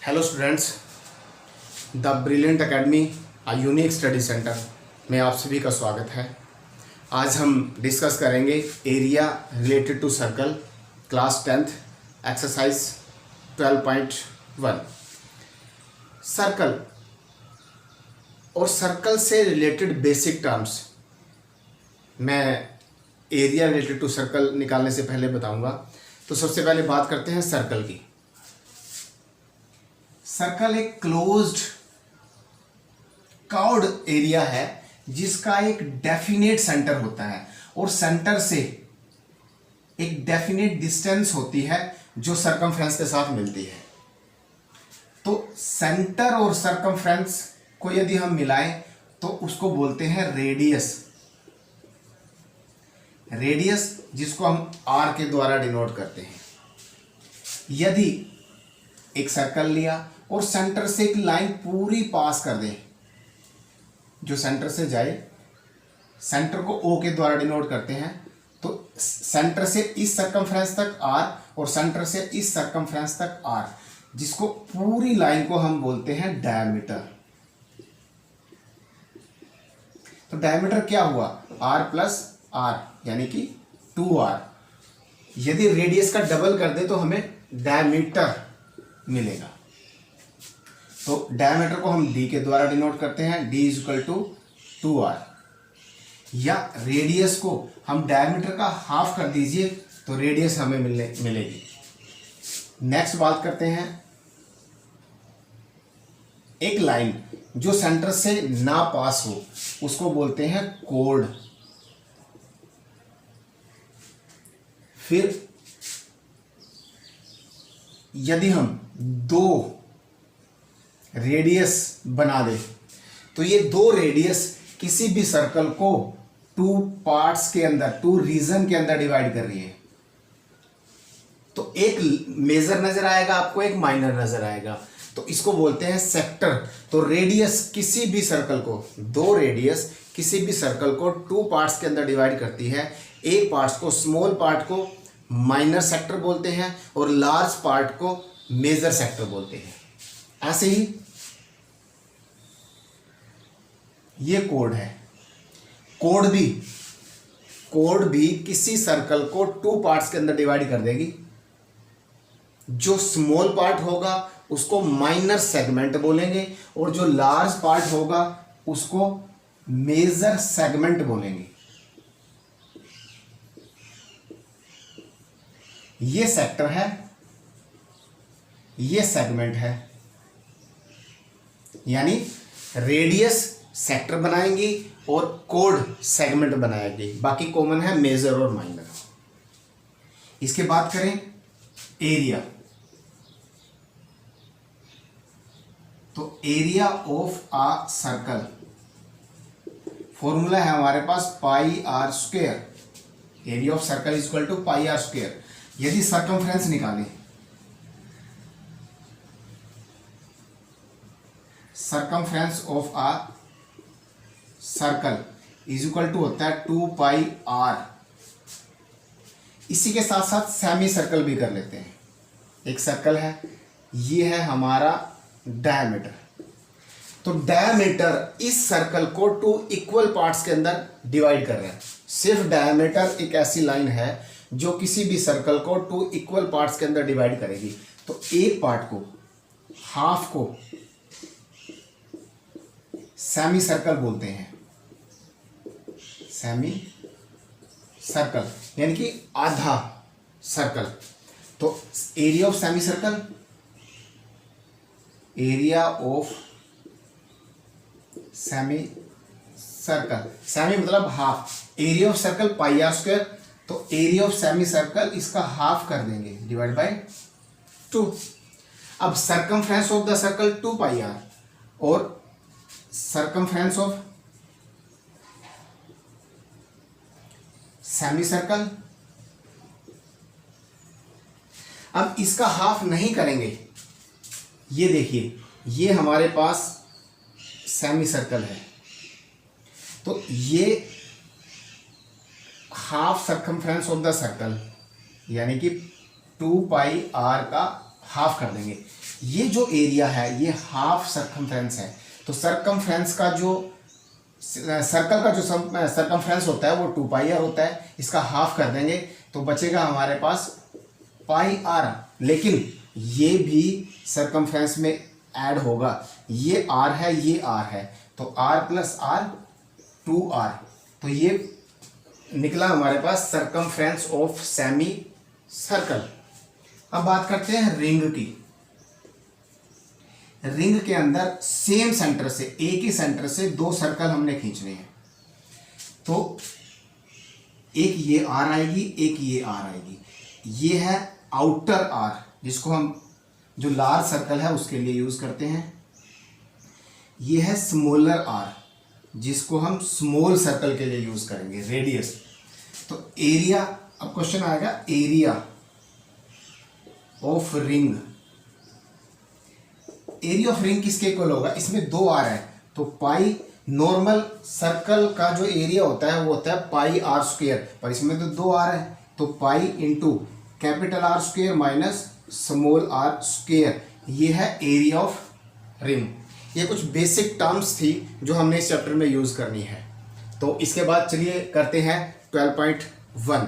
Hello students, the brilliant academy a unique study centre में आप सभी का स्वागत है। आज हम डिस्कस करेंगे area related to circle, class 10th exercise 12.1। Circle और सर्कल से रिलेटेड बेसिक टर्म्स मैं एरिया रिलेटेड टू सर्कल निकालने से पहले बताऊंगा। तो सबसे पहले बात करते हैं सर्कल की। सर्कल एक क्लोज्ड कर्व्ड एरिया है जिसका एक डेफिनेट सेंटर होता है और सेंटर से एक डेफिनेट डिस्टेंस होती है जो सरकमफ्रेंस के साथ मिलती है। तो सेंटर और सरकमफ्रेंस को यदि हम मिलाएं तो उसको बोलते हैं रेडियस। रेडियस जिसको हम आर के द्वारा डिनोट करते हैं। यदि एक सर्कल लिया और सेंटर से एक लाइन पूरी पास कर दें, जो सेंटर से जाए, सेंटर को ओ के द्वारा डिनोट करते हैं, तो सेंटर से इस सरकमफ्रेंस तक आर और सेंटर से इस सरकमफ्रेंस तक आर, जिसको पूरी लाइन को हम बोलते हैं डायमीटर। तो डायमीटर क्या हुआ? आर प्लस आर यानी कि 2r। यदि रेडियस का डबल कर दे तो हमें डायमीटर मिलेगा। तो डायमीटर को हम d के द्वारा डिनोट करते हैं, d = 2r। या रेडियस को हम डायमीटर का हाफ कर दीजिए तो रेडियस हमें मिलेगी। नेक्स्ट बात करते हैं, एक लाइन जो सेंटर से ना पास हो उसको बोलते हैं कोड। फिर यदि हम दो रेडियस बना दे तो ये दो रेडियस किसी भी सर्कल को टू पार्ट्स के अंदर, टू रीजन के अंदर डिवाइड कर रही है। तो एक मेजर नजर आएगा आपको, एक माइनर नजर आएगा, तो इसको बोलते हैं सेक्टर। तो रेडियस किसी भी सर्कल को, दो रेडियस किसी भी सर्कल को टू पार्ट्स के अंदर डिवाइड करती है। एक पार्ट को, स्मॉल पार्ट को माइनर सेक्टर बोलते हैं और लार्ज पार्ट को मेजर सेक्टर बोलते हैं। ऐसे ही ये कोड है। कोड भी किसी सर्कल को टू पार्ट्स के अंदर डिवाइड कर देगी। जो स्मॉल पार्ट होगा उसको माइनर सेगमेंट बोलेंगे और जो लार्ज पार्ट होगा उसको मेजर सेगमेंट बोलेंगे। ये सेक्टर है, ये सेगमेंट है, यानी रेडियस सेक्टर बनाएंगी और कोड सेगमेंट बनाएगी। बाकी कॉमन है मेजर और माइनर। इसके बात करें एरिया, तो area of a circle formula है हमारे पास πr²। Area of circle = πr²। यदि सरकमफ्रेंस निकालें, सरकमफ्रेंस ऑफ अ सर्कल = होता है 2πr। इसी के साथ साथ सेमी सर्कल भी कर लेते हैं। एक सर्कल है, ये है हमारा डायमीटर। तो डायमीटर इस सर्कल को टू इक्वल पार्ट्स के अंदर डिवाइड कर रहा है। सिर्फ डायमीटर एक ऐसी लाइन है जो किसी भी सर्कल को टू इक्वल पार्ट्स के अंदर डिवाइड करेगी। तो एक पार्ट को, हाफ को सेमी सर्कल बोलते हैं। सेमी सर्कल यानी कि आधा सर्कल। तो area of semi circle, area of semi circle, semi मतलब half. Area of circle πr², तो एरिया ऑफ सेमी सर्कल इसका हाफ कर देंगे, डिवाइड बाय 2। अब circumference of the circle 2πr और सरकमफ्रेंस ऑफ सेमी सर्कल। अब इसका हाफ नहीं करेंगे। ये देखिए, ये हमारे पास सेमी सर्कल है, तो ये half circumference of the circle यानी कि 2πr का हाफ कर देंगे। ये जो एरिया है ये हाफ सरकमफ्रेंस है। तो सरकमफ्रेंस का जो सर्कल का जो सरकमफ्रेंस होता है वो 2πr होता है, इसका हाफ कर देंगे तो बचेगा हमारे पास πr। लेकिन ये भी सरकमफ्रेंस में ऐड होगा, ये r है ये r है, तो r प्लस r 2r, तो ये निकला हमारे पास सरकमफ्रेंस ऑफ सेमी सर्कल। अब बात करते हैं रिंग की। रिंग के अंदर सेम सेंटर से, एक ही सेंटर से दो सर्कल हमने खींचने हैं। तो एक ये आर आएगी, एक ये आर आएगी। ये है आउटर आर, जिसको हम जो लार्ज सर्कल है उसके लिए यूज करते हैं। ये है स्मॉलर आर, जिसको हम स्मॉल सर्कल के लिए यूज करेंगे, रेडियस। तो एरिया, अब क्वेश्चन आएगा area of ring. Area of ring किसके इक्वल होगा? इसमें 2r है, तो पाई, नॉर्मल सर्कल का जो एरिया होता है वो होता है πr², पर इसमें तो 2r है, तो pi into capital R² minus small r², ये है एरिया ऑफ रिंग। ये कुछ बेसिक टर्म्स थी जो हमने इस चैप्टर में यूज करनी है। तो इसके बाद चलिए करते हैं 12.1।